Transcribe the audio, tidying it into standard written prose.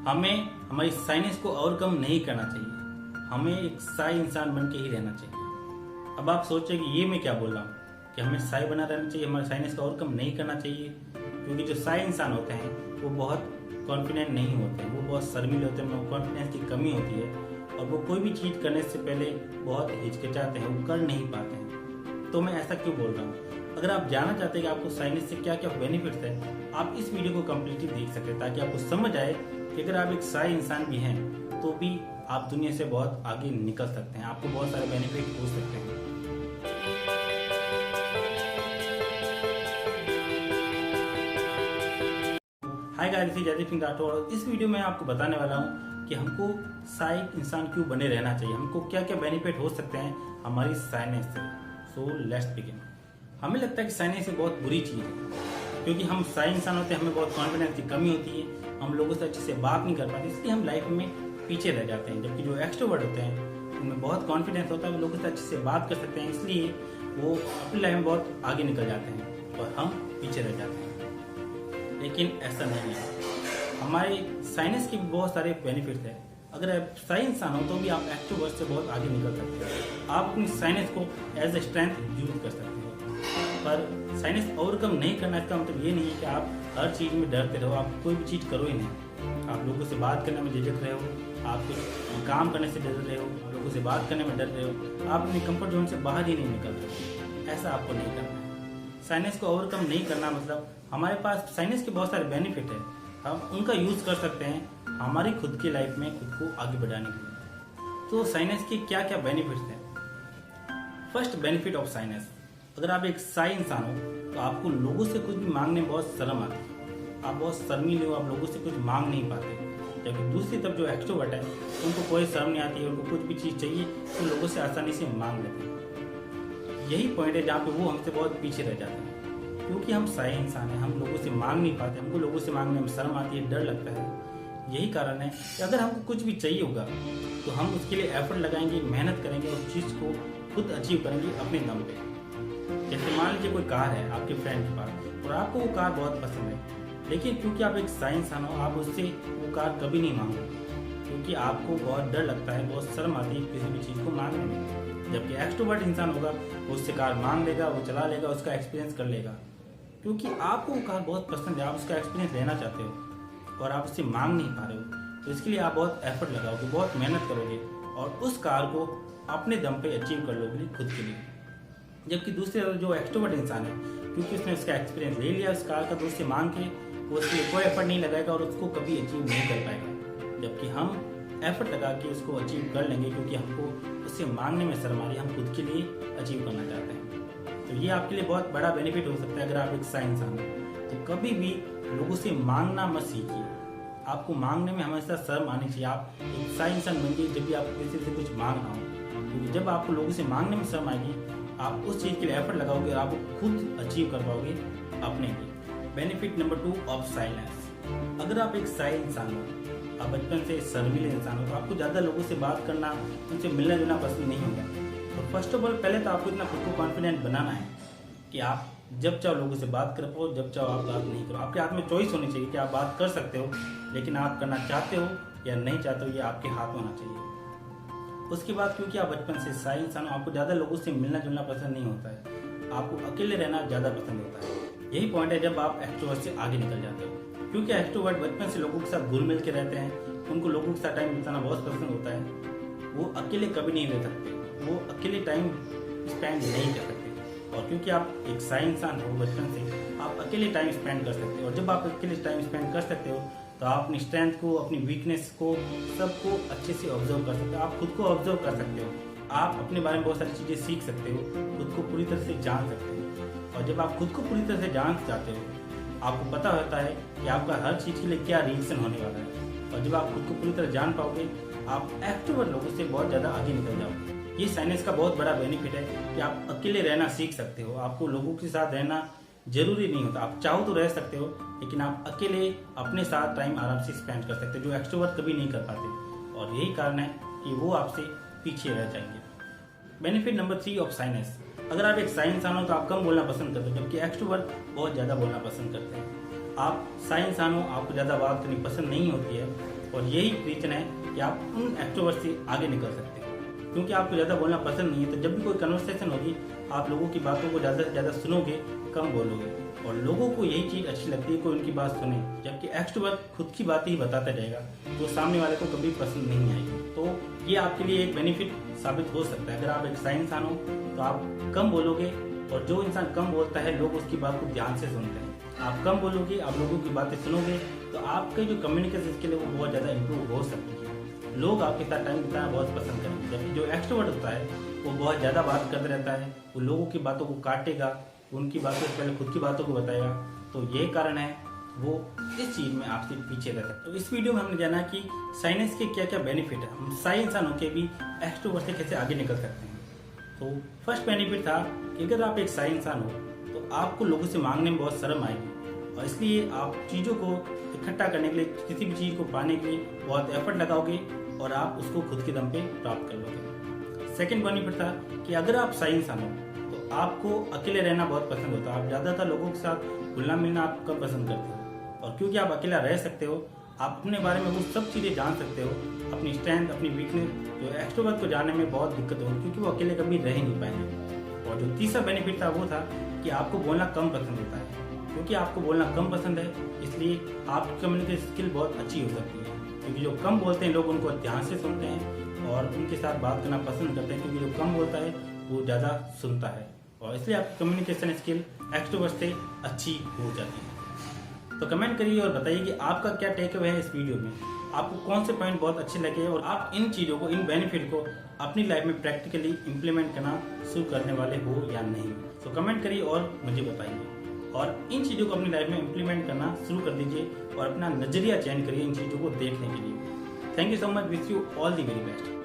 हमें हमारी साइनेस को ओवरकम नहीं करना चाहिए। हमें एक शाय इंसान बन के ही रहना चाहिए। अब आप सोचें कि ये मैं क्या बोल रहा हूँ कि हमें शाय बना रहना चाहिए, हमारे साइनेस को ओवरकम नहीं करना चाहिए। क्योंकि जो शाय इंसान होते हैं वो बहुत कॉन्फिडेंट नहीं होते हैं, वो बहुत शर्मीले होते हैं, उनमें कॉन्फिडेंस की कमी होती है और वो कोई भी चीज़ करने से पहले बहुत हिचकिचाते हैं, वो कर नहीं पाते हैं। तो मैं ऐसा क्यों बोल रहा हूँ? अगर आप जानना चाहते हैं कि आपको साइनेस से क्या क्या बेनिफिट्स है, आप इस वीडियो को कम्प्लीटली देख सकते हैं ताकि आपको समझ आए कि अगर आप एक शाय इंसान भी हैं तो भी आप दुनिया से बहुत आगे निकल सकते हैं, आपको बहुत सारे बेनिफिट हो सकते हैं। Hi guys, this is Jaydeep Singh Rathore और इस वीडियो में आपको बताने वाला हूँ कि हमको शाय इंसान क्यों बने रहना चाहिए, हमको क्या क्या बेनिफिट हो सकते हैं हमारी साइनेस से। So let's begin. हमें लगता है कि साइनेस एक बहुत बुरी चीज़ है क्योंकि हम शाय इंसान होते हैं, हमें बहुत कॉन्फिडेंस की कमी होती है, हम लोगों से अच्छे से बात नहीं कर पाते, इसलिए हम लाइफ में पीछे रह जाते हैं। जबकि जो एक्सट्रोवर्ट होते हैं उनमें बहुत कॉन्फिडेंस होता है, वो लोगों से अच्छे से बात कर सकते हैं, इसलिए वो अपनी लाइफ में बहुत आगे निकल जाते हैं और हम पीछे रह जाते हैं। लेकिन ऐसा नहीं है, हमारे साइनेस के भी बहुत सारे बेनिफिट्स हैं। अगर आप शाय इंसान हो तो भी आप एक्सट्रोवर्ट से बहुत आगे निकल सकते हैं। आप अपनी साइनेस को एज ए स्ट्रेंथ यूज कर सकते हैं। पर साइनेस ओवरकम नहीं करना इसका मतलब ये नहीं है कि आप हर चीज़ में डरते रहो, आप कोई भी चीज़ करो ही नहीं। आप लोगों से बात करने में झिझक रहे हो, आप कुछ काम करने से डर रहे हो, लोगों से बात करने में डर रहे हो, आप अपने कंफर्ट जोन से बाहर ही नहीं निकल रहे। ऐसा आपको नहीं करना है। साइनेस को ओवरकम नहीं करना मतलब हमारे पास साइनेस के बहुत सारे बेनिफिट है, हम उनका यूज कर सकते हैं हमारी खुद की लाइफ में खुद को आगे बढ़ाने के लिए। तो साइनेस के क्या क्या बेनिफिट्स हैं? फर्स्ट बेनिफिट ऑफ साइनेस, अगर आप एक शाय इंसान हो तो आपको लोगों से कुछ भी मांगने में बहुत शर्म आती है, आप बहुत शर्मीले हो, आप लोगों से कुछ मांग नहीं पाते। जबकि दूसरी तरफ जो एक्सट्रोवर्ट है उनको कोई शर्म नहीं आती है, उनको कुछ भी चीज़ चाहिए तो लोगों से आसानी से मांग लेते हैं। यही पॉइंट है जहाँ पे वो हमसे बहुत पीछे रह जाते हैं क्योंकि हम शाय इंसान हैं, हम लोगों से मांग नहीं पाते, हमको लोगों से मांगने में शर्म आती है, डर लगता है। यही कारण है कि अगर हमको कुछ भी चाहिए होगा तो हम उसके लिए एफर्ट लगाएंगे, मेहनत करेंगे, उस चीज़ को खुद अचीव करेंगे अपने दम पे। जैसे मान लीजिए कोई कार है आपके फ्रेंड के पास और आपको वो कार बहुत पसंद है, लेकिन क्योंकि आप एक शाय इंसान हो आप उससे वो कार कभी नहीं मांगोगे क्योंकि आपको बहुत डर लगता है, बहुत शर्म आती है किसी भी चीज़ को मांगने में। जबकि एक्सट्रोवर्ट इंसान होगा वो उससे कार मांग लेगा, वो चला लेगा, उसका एक्सपीरियंस कर लेगा क्योंकि आपको वो कार बहुत पसंद है, आप उसका एक्सपीरियंस लेना चाहते हो और आप उससे मांग नहीं पा रहे हो। तो इसके लिए आप बहुत एफर्ट लगाओगे, बहुत मेहनत करोगे और उस कार को अपने दम पे अचीव कर लोगे खुद के लिए। जबकि दूसरे जो एक्सट्रोवर्ट इंसान है क्योंकि उसने उसका एक्सपीरियंस ले लिया उस कार का, तो उससे मांग के वो उसके लिए कोई एफर्ट नहीं लगाएगा और उसको कभी अचीव नहीं कर पाएगा। जबकि हम एफर्ट लगा के उसको अचीव कर लेंगे क्योंकि हमको उससे मांगने में शर्म आ रही है, हम खुद के लिए अचीव करना चाहते हैं। तो ये आपके लिए बहुत बड़ा बेनिफिट हो सकता है अगर आप एक शाय इंसान हो। तो कभी भी लोगों से मांगना मत सीखिए, आपको मांगने में हमेशा शर्म आनी चाहिए। आप एक शाय इंसान बनिए जब भी आपको किसी से कुछ मांगना हो, क्योंकि जब आपको लोगों से मांगने में शर्म आएगी आप उस चीज़ के लिए एफर्ट लगाओगे और आप खुद अचीव कर पाओगे अपने लिए। बेनिफिट नंबर 2 ऑफ शायनेस, अगर आप एक शाय इंसान हो, आप बचपन से शर्मीले इंसान हो तो आपको ज़्यादा लोगों से बात करना, उनसे मिलना जुलना पसंद नहीं होगा। तो फर्स्ट ऑफ ऑल पहले तो आपको इतना खुद को कॉन्फिडेंट बनाना है कि आप जब चाहो लोगों से बात कर पाओ, जब चाहो आप बात नहीं करो। आपके हाथ में चॉइस होनी चाहिए कि आप बात कर सकते हो, लेकिन आप करना चाहते हो या नहीं चाहते हो ये आपके हाथ में होना चाहिए। उसके बाद क्योंकि आप बचपन से शाय इंसान हो, आपको ज़्यादा लोगों से मिलना जुलना पसंद नहीं होता है, आपको अकेले रहना ज़्यादा पसंद होता है। यही पॉइंट है जब आप एक्सट्रोवर्ट से आगे निकल जाते हो, क्योंकि एक्सट्रोवर्ट बचपन से लोगों के साथ घुल मिल के रहते हैं, उनको लोगों के साथ टाइम बिताना बहुत पसंद होता है, वो अकेले कभी नहीं रह सकते, वो अकेले टाइम स्पेंड नहीं कर सकते। और क्योंकि आप एक शाय इंसान हो बचपन से, आप अकेले टाइम स्पेंड कर सकते हो और जब आप अकेले टाइम स्पेंड कर सकते हो तो आप अपनी स्ट्रेंथ को, अपनी वीकनेस को, सबको अच्छे से ऑब्जर्व कर सकते हो, आप खुद को ऑब्जर्व कर सकते हो, आप अपने बारे में बहुत सारी चीज़ें सीख सकते हो, खुद को पूरी तरह से जान सकते हो। और जब आप खुद को पूरी तरह से जान जाते हो आपको पता होता है कि आपका हर चीज़ के लिए क्या रीज़न होने वाला है, और जब आप खुद को पूरी तरह जान पाओगे आप एक्सट्रोवर्ट लोगों से बहुत ज़्यादा आगे निकल जाओगे। ये साइनेस का बहुत बड़ा बेनिफिट है कि आप अकेले रहना सीख सकते हो, आपको लोगों के साथ रहना जरूरी नहीं होता, आप चाहो तो रह सकते हो, लेकिन आप अकेले अपने साथ टाइम आराम से स्पेंड कर सकते हो, जो एक्सट्रोवर्ट कभी नहीं कर पाते। और यही कारण है कि वो आपसे पीछे रह जाएंगे। बेनिफिट नंबर 3 ऑफ साइनेस, अगर आप एक शाय इंसान हो तो आप कम बोलना पसंद करते हो, जबकि एक्सट्रोवर्ट बहुत ज़्यादा बोलना पसंद करते हैं। आप शाय इंसान हो, आपको ज़्यादा बात करनी पसंद नहीं होती है, और यही रीजन है कि आप उन एक्सट्रोवर्ट से आगे निकल सकते हो, क्योंकि आपको ज़्यादा बोलना पसंद नहीं है। तो जब भी कोई कन्वर्सेशन होगी आप लोगों की बातों को ज़्यादा से ज़्यादा सुनोगे, कम बोलोगे, और लोगों को यही चीज़ अच्छी लगती है, कोई उनकी बात सुने। जबकि एक्सट्रोवर्ट खुद की बात ही बताता जाएगा, जो सामने वाले को कभी पसंद नहीं आएगी। तो ये आपके लिए एक बेनिफिट साबित हो सकता है। अगर आप एक शाय इंसान हो तो आप कम बोलोगे, और जो इंसान कम बोलता है लोग उसकी बात को ध्यान से सुनते हैं। आप कम बोलोगे, आप लोगों की बातें सुनोगे, तो आपके जो कम्युनिकेशन स्किल है वो बहुत ज़्यादा इंप्रूव हो सकती है। लोग आपके साथ टाइम बिताना बहुत पसंद करेंगे। जबकि जो एक्सट्रोवर्ट होता है वो बहुत ज़्यादा बात करता रहता है, वो लोगों की बातों को काटेगा, उनकी बातों से पहले खुद की बातों को बताएगा। तो यही कारण है वो इस चीज़ में आपसे पीछे रहता है। तो इस वीडियो में हमने जाना कि साइनेस के क्या क्या बेनिफिट है, हम शाय इंसान होकर भी एक्सट्रोवर्ट से कैसे आगे निकल सकते हैं। तो फर्स्ट बेनिफिट था कि अगर आप एक शाय इंसान हो तो आपको लोगों से मांगने में बहुत शर्म आएगी, और इसलिए आप चीज़ों को इकट्ठा करने के लिए, किसी भी चीज़ को पाने के लिए बहुत एफर्ट लगाओगे और आप उसको खुद के दम पे प्राप्त कर लोगे। सेकेंड बेनिफिट था कि अगर आप शाय इंसान हो तो आपको अकेले रहना बहुत पसंद होता है। आप ज़्यादातर लोगों के साथ घुलना मिलना आप कम पसंद करते हो, और क्योंकि आप अकेला रह सकते हो, आप अपने बारे में वो सब चीज़ें जान सकते हो, अपनी स्ट्रेंथ, अपनी वीकनेस। जो एक्सट्रोवर्ट को जानने में बहुत दिक्कत होगी, क्योंकि वो अकेले कभी रह ही नहीं पाएंगे। और जो तीसरा बेनिफिट था वो था कि आपको बोलना कम पसंद होता है। क्योंकि आपको बोलना कम पसंद है, इसलिए आपकी कम्युनिकेशन स्किल बहुत अच्छी हो सकती है। क्योंकि जो कम बोलते हैं लोग उनको ध्यान से सुनते हैं और उनके साथ बात करना पसंद करते हैं, क्योंकि जो कम बोलता है वो ज़्यादा सुनता है, और इसलिए आपकी कम्युनिकेशन स्किल एक्सट्रोवर्ट से अच्छी हो जाती है। तो कमेंट करिए और बताइए कि आपका क्या टेक अवे है इस वीडियो में, आपको कौन से पॉइंट बहुत अच्छे लगे, और आप इन चीज़ों को, इन बेनिफिट को अपनी लाइफ में प्रैक्टिकली इम्प्लीमेंट करना शुरू करने वाले हो या नहीं। तो कमेंट करिए और मुझे बताइए, और इन चीज़ों को अपनी लाइफ में इम्प्लीमेंट करना शुरू कर दीजिए, और अपना नज़रिया चेंज करिए इन चीज़ों को देखने के लिए। Thank you so much, wish you all the very best.